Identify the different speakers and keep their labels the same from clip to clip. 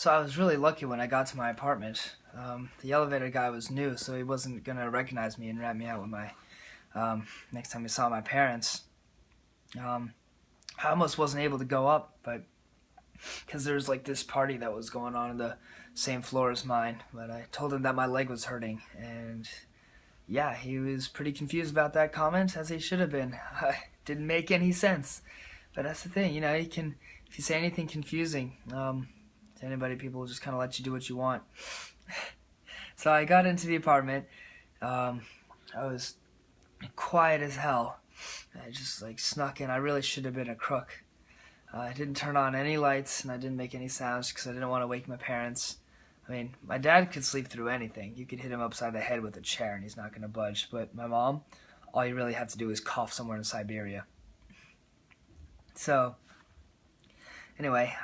Speaker 1: So I was really lucky when I got to my apartment. The elevator guy was new, so he wasn't gonna recognize me and rat me out with my next time he saw my parents. Um, I almost wasn't able to go up, but because there was like this party that was going on the same floor as mine. But I told him that my leg was hurting, and yeah, he was pretty confused about that comment, as he should have been. Didn't make any sense. But that's the thing, you can, if you say anything confusing to anybody, people will just kind of let you do what you want. So I got into the apartment. I was quiet as hell. I just like snuck in. I really should have been a crook. I didn't turn on any lights and I didn't make any sounds because I didn't want to wake my parents. I mean, my dad could sleep through anything. You could hit him upside the head with a chair and he's not going to budge. But my mom, all you really have to do is cough somewhere in Siberia. So, anyway,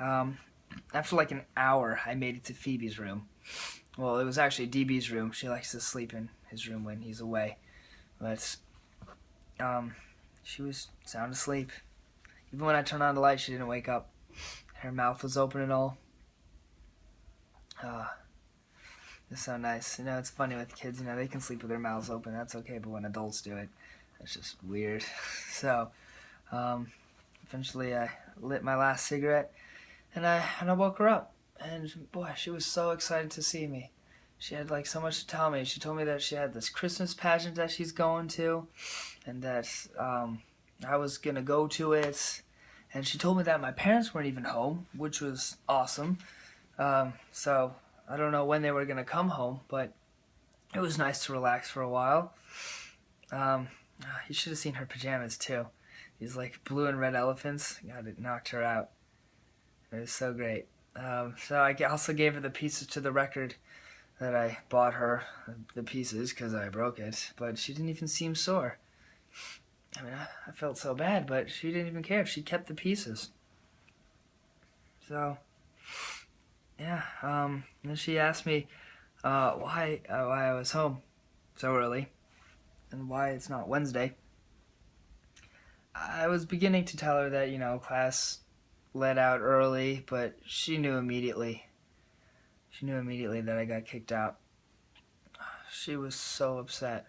Speaker 1: after like an hour, I made it to Phoebe's room. Well, it was actually DB's room. She likes to sleep in his room when he's away. But she was sound asleep. Even when I turned on the light, she didn't wake up. Her mouth was open and all. It's so nice. It's funny with kids, they can sleep with their mouths open. That's okay, but when adults do it, it's just weird. So, eventually I lit my last cigarette, and I woke her up. And boy, she was so excited to see me. She had like so much to tell me. She told me that she had this Christmas pageant that she's going to, and that I was gonna go to it. And she told me that my parents weren't even home, which was awesome. So I don't know when they were gonna come home, but it was nice to relax for a while. You should have seen her pajamas too. These like blue and red elephants. God, it knocked her out. It was so great. So I also gave her the pieces to the record that I bought her, the pieces, because I broke it, but she didn't even seem sore. I mean, I felt so bad, but she didn't even care. She kept the pieces. So, yeah, and then she asked me why I was home so early and why it's not Wednesday. I was beginning to tell her that, class let out early, but she knew immediately. She knew immediately that I got kicked out. She was so upset.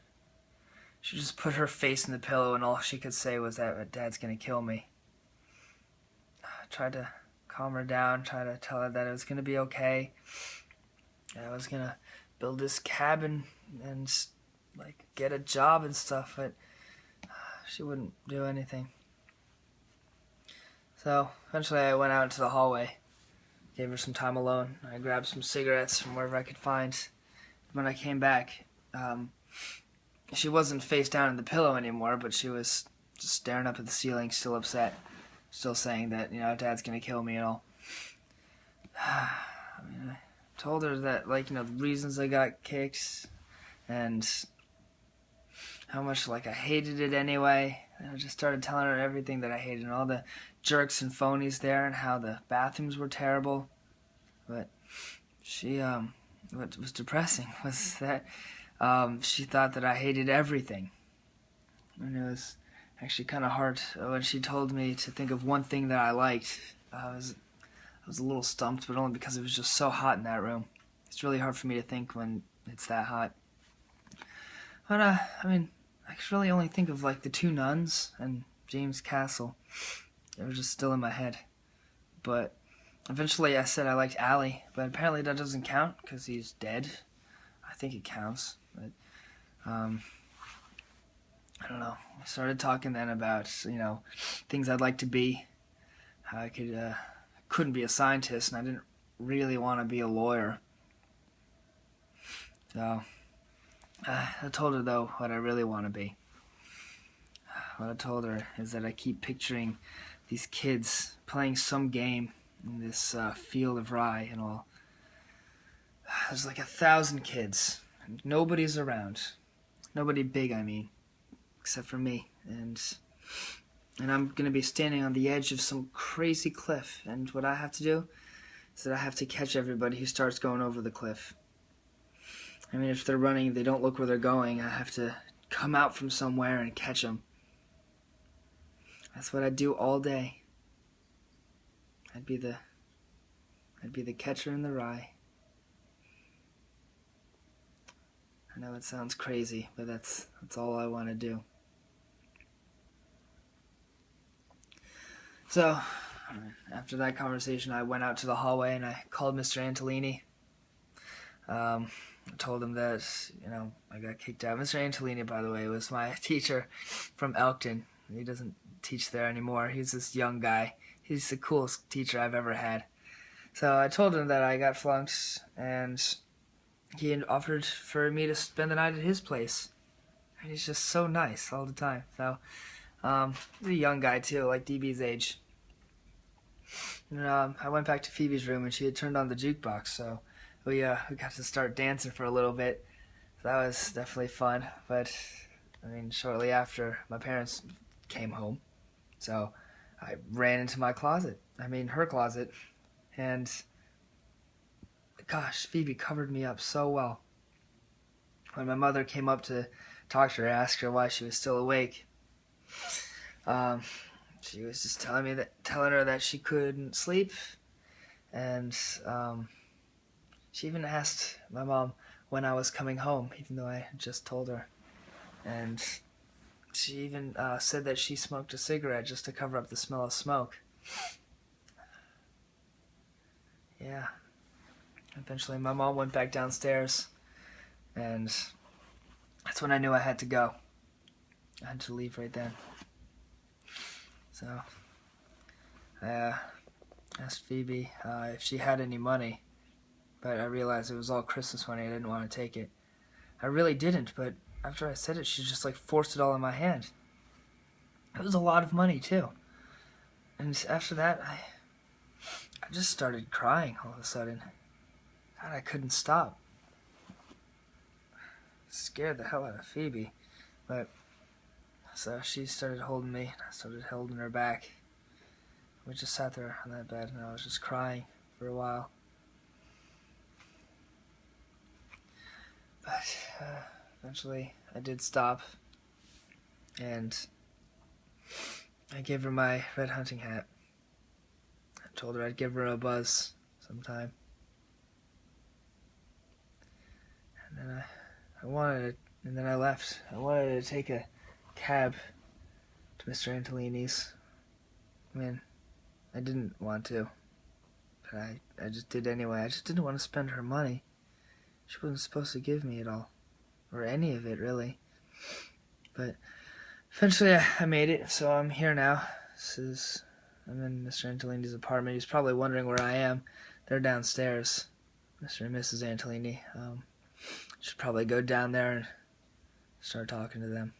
Speaker 1: She just put her face in the pillow and all she could say was that Dad's gonna kill me. I tried to calm her down, tried to tell her that it was gonna be okay. I was gonna build this cabin and like get a job and stuff, but she wouldn't do anything. So eventually I went out into the hallway, gave her some time alone. I grabbed some cigarettes from wherever I could find. When I came back, she wasn't face down in the pillow anymore, but she was just staring up at the ceiling, still upset, still saying that, Dad's gonna kill me and all. I mean, I told her that, the reasons I got kicked and how much, I hated it anyway. And I just started telling her everything that I hated and all the jerks and phonies there and how the bathrooms were terrible. But she, what was depressing was that she thought that I hated everything. And it was actually kind of hard when she told me to think of one thing that I liked. I was a little stumped, but only because it was just so hot in that room. It's really hard for me to think when it's that hot. But, I could really only think of, the two nuns and James Castle. They were just still in my head. But eventually I said I liked Allie, but apparently that doesn't count because he's dead. I think it counts, but I don't know. I started talking then about, things I'd like to be. How I couldn't be a scientist, and I didn't really want to be a lawyer. So I told her, though, what I really want to be. What I told her is that I keep picturing these kids playing some game in this field of rye and all. There's 1,000 kids, and nobody's around. Nobody big, I mean, except for me. And I'm going to be standing on the edge of some crazy cliff, and what I have to do is that I have to catch everybody who starts going over the cliff. I mean, if they're running, they don't look where they're going, I have to come out from somewhere and catch them. That's what I'd do all day. I'd be the I'd be the catcher in the rye. I know it sounds crazy, but that's all I want to do. So, after that conversation, I went out to the hallway and I called Mr. Antolini. I told him that, I got kicked out. Mr. Antolini, by the way, was my teacher from Elkton. He doesn't teach there anymore. He's this young guy. He's the coolest teacher I've ever had. So I told him that I got flunked, and he offered for me to spend the night at his place. And he's just so nice all the time. So, he's a young guy too, like DB's age. And I went back to Phoebe's room, and she had turned on the jukebox, so we got to start dancing for a little bit. So that was definitely fun. But shortly after, my parents came home, so I ran into her closet, and gosh, Phoebe covered me up so well. When my mother came up to talk to her, asked her why she was still awake, she was just telling her that she couldn't sleep, and she even asked my mom when I was coming home, even though I had just told her. And she even said that she smoked a cigarette just to cover up the smell of smoke. Yeah. Eventually, my mom went back downstairs, and that's when I knew I had to go. I had to leave right then. So, I asked Phoebe if she had any money, but I realized it was all Christmas money. I didn't want to take it. I really didn't, but after I said it, she just forced it all in my hand. It was a lot of money too. And after that, I just started crying all of a sudden. God, I couldn't stop. It scared the hell out of Phoebe. But so she started holding me, and I started holding her back. We just sat there on that bed, and I was just crying for a while. But eventually, I did stop, and I gave her my red hunting hat. I told her I'd give her a buzz sometime. And then I left. I wanted to take a cab to Mr. Antolini's. I didn't want to, but I just did anyway. I just didn't want to spend her money. She wasn't supposed to give me it all, or any of it, really. But eventually I made it, so I'm here now. I'm in Mr. Antolini's apartment. He's probably wondering where I am. They're downstairs, Mr. and Mrs. Antolini. Should probably go down there and start talking to them.